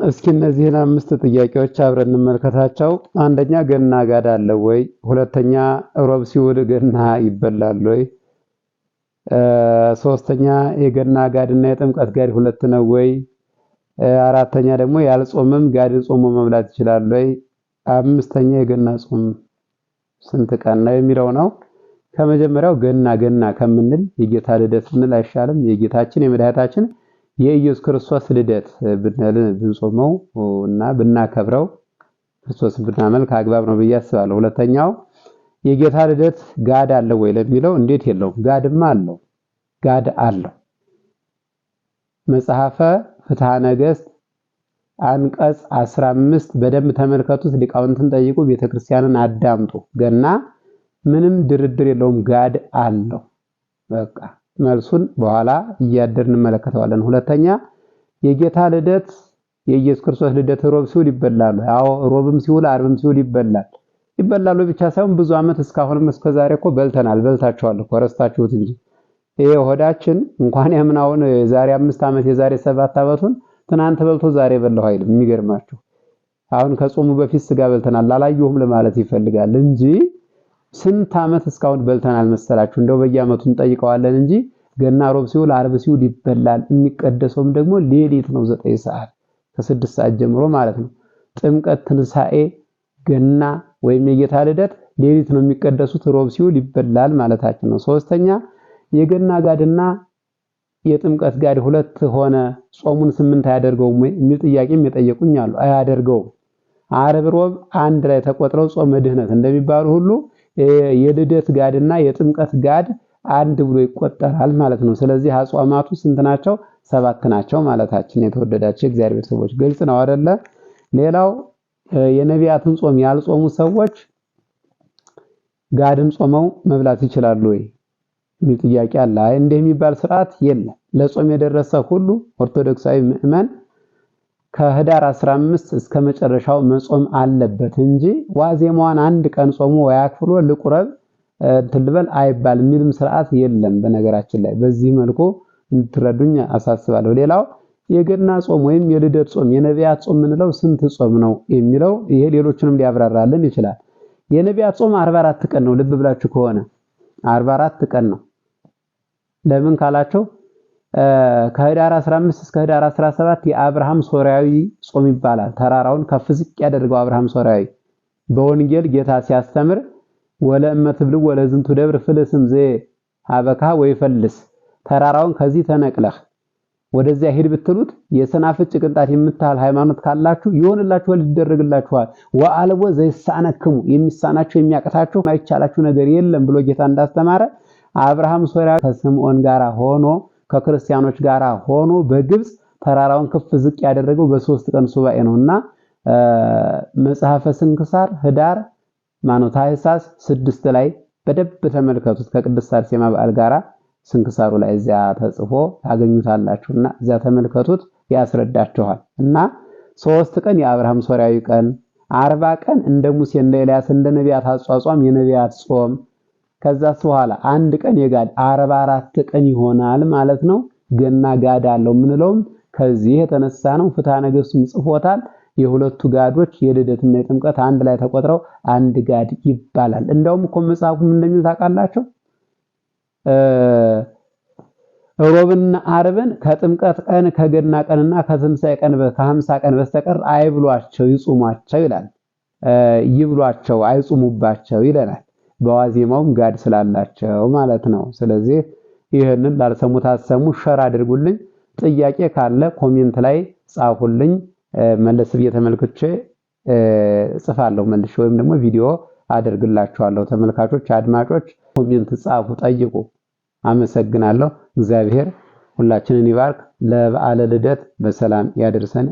እስኪ እነዚህን 5 ጥያቄዎች አብረን እንመልከታቸው። አንደኛ ገና ጋዳ አለ ወይ? ሁለተኛ ሮብ ሲውል ገና ይበላል ወይ? ሶስተኛ የገና ጋድና የጥምቀት ጋድ ሁለት ነው ወይ? አራተኛ ደግሞ ያልጾምም ጋድን ጾሞ መብላት ይችላል ወይ? አምስተኛ የገና ጾም ስንት ቀን ነው የሚለው ነው። ከመጀመሪያው ገና ከምንል የጌታ ልደት ብንል አይሻልም? የጌታችን የመድኃኒታችን የኢየሱስ ክርስቶስ ልደት ብንጾመው እና ብናከብረው ክርስቶስን ብናመልክ አግባብ ነው ብዬ አስባለሁ። ሁለተኛው የጌታ ልደት ጋድ አለው ወይ ለሚለው እንዴት የለውም? ጋድማ አለው። ጋድ አለው። መጽሐፈ ፍትሐ ነገሥት አንቀጽ 15 በደንብ ተመልከቱት። ሊቃውንትን ጠይቁ፣ ቤተክርስቲያንን አዳምጡ። ገና ምንም ድርድር የለውም፣ ጋድ አለው። በቃ መልሱን በኋላ እያደር እንመለከተዋለን። ሁለተኛ የጌታ ልደት የኢየሱስ ክርስቶስ ልደት ሮብ ሲውል ይበላል። አዎ ሮብም ሲውል አርብም ሲውል ይበላል። ይበላሉ ብቻ ሳይሆን ብዙ ዓመት እስካሁንም እስከዛሬ እኮ በልተናል። በልታችኋል እኮ ረስታችሁት እንጂ ይሄ ሆዳችን እንኳን ያምናውን የዛሬ 5 ዓመት የዛሬ 7 ዓመቱን ትናንት በልቶ ዛሬ በላው አይልም። የሚገርማችሁ አሁን ከጾሙ በፊት ስጋ በልተናል አላየሁም ለማለት ይፈልጋል እንጂ ስንት ዓመት እስካሁን በልተናል መሰላችሁ? እንደው በየዓመቱ እንጠይቀዋለን እንጂ ገና ሮብ ሲውል አርብ ሲውል ይበላል። የሚቀደሰውም ደግሞ ሌሊት ነው 9 ሰዓት ከ6 ሰዓት ጀምሮ ማለት ነው። ጥምቀት፣ ትንሳኤ፣ ገና ወይም የጌታ ልደት ሌሊት ነው የሚቀደሱት፣ ሮብ ሲውል ይበላል ማለታችን ነው። ሶስተኛ የገና ጋድና የጥምቀት ጋድ ሁለት ሆነ ጾሙን 8 አያደርገውም የሚል ጥያቄም የጠየቁኝ አሉ። አያደርገውም። አርብ ሮብ አንድ ላይ ተቆጥረው ጾመ ድህነት እንደሚባሉ ሁሉ የልደት ጋድና የጥምቀት ጋድ አንድ ብሎ ይቆጠራል ማለት ነው። ስለዚህ አጽዋማቱ ስንት ናቸው? 7 ናቸው ማለታችን። የተወደዳችሁ እግዚአብሔር ቤተሰቦች ግልጽ ነው አይደለ? ሌላው የነቢያትን ጾም ያልጾሙ ሰዎች ጋድን ጾመው መብላት ይችላሉ ወይ የሚል ጥያቄ አለ። አይ እንዲህ የሚባል ስርዓት የለም። ለጾም የደረሰ ሁሉ ኦርቶዶክሳዊ ምዕመን ከህዳር 15 እስከ መጨረሻው መጾም አለበት እንጂ ዋዜማዋን አንድ ቀን ጾሙ ወይ አክፍሎ ልቁረብ እንትልበል አይባል የሚልም ስርዓት የለም። በነገራችን ላይ በዚህ መልኩ እንድትረዱኝ አሳስባለሁ። ሌላው የገና ጾም ወይም የልደት ጾም የነቢያት ጾም ምንለው ስንት ጾም ነው የሚለው ይሄ ሌሎችንም ሊያብራራልን ይችላል። የነቢያት ጾም 44 ቀን ነው። ልብ ብላችሁ ከሆነ 44 ቀን ነው። ለምን ካላችሁ ከህዳር 15 እስከ ህዳር 17 የአብርሃም ሶርያዊ ጾም ይባላል። ተራራውን ከፍ ዝቅ ያደርገው አብርሃም ሶርያዊ በወንጌል ጌታ ሲያስተምር ወለእመ ትብልው ወለዝንቱ ደብር ፍልስም ዘ ሀበካ ወይፈልስ ተራራውን ከዚህ ተነቅለህ ወደዚያ ሄድ ብትሉት የሰናፍጭ ቅንጣት የምታህል ሃይማኖት ካላችሁ ይሆንላችኋል፣ ይደረግላችኋል። ወአልቦ ዘይሳነክሙ የሚሳናችሁ የሚያቀታችሁ ማይቻላችሁ ነገር የለም ብሎ ጌታ እንዳስተማረ አብርሃም ሶርያዊ ከስምዖን ጋራ ሆኖ ከክርስቲያኖች ጋራ ሆኖ በግብጽ ተራራውን ከፍ ዝቅ ያደረገው በ3 ቀን ሱባኤ ነውና መጽሐፈ ስንክሳር ህዳር ታኅሳስ 6 ላይ በደብ ተመልከቱት። ከቅድስት አርሴማ በዓል ጋራ ስንክሳሩ ላይ እዚያ ተጽፎ ታገኙታላችሁና እዚያ ተመልከቱት፣ ያስረዳችኋል። እና 3 ቀን የአብርሃም ሶርያዊ ቀን፣ 40 ቀን እንደ ሙሴ እንደ ኤልያስ እንደ ነቢያት አጿጿም የነቢያት ጾም፣ ከዛስ በኋላ አንድ ቀን የጋድ 44 ቀን ይሆናል ማለት ነው። ገና ጋድ አለው ምንለውም ከዚህ የተነሳ ነው። ፍትሐ ነገሥቱም ጽፎታል። የሁለቱ ጋዶች የልደትና የጥምቀት አንድ ላይ ተቆጥረው አንድ ጋድ ይባላል። እንደውም እኮ መጽሐፉም እንደሚል ታውቃላችሁ ሮብና አርብን ከጥምቀት ቀን ከገና ቀንና ከትንሳኤ ቀን ከ50 ቀን በስተቀር አይብሏቸው ይጹሟቸው ይላል። ይብሏቸው አይጹሙባቸው ይለናል። በዋዜማውም ጋድ ስላላቸው ማለት ነው። ስለዚህ ይሄንን ላልሰሙት አሰሙ፣ ሸር አድርጉልኝ። ጥያቄ ካለ ኮሜንት ላይ ጻፉልኝ። መለስ ብዬ ተመልክቼ ጽፋለሁ መልሼ ወይም ደግሞ ቪዲዮ አደርግላችኋለሁ። ተመልካቾች አድማጮች ኮሜንት ጻፉ፣ ጠይቁ። አመሰግናለሁ። እግዚአብሔር ሁላችንን ይባርክ። ለበዓለ ልደት በሰላም ያደርሰን።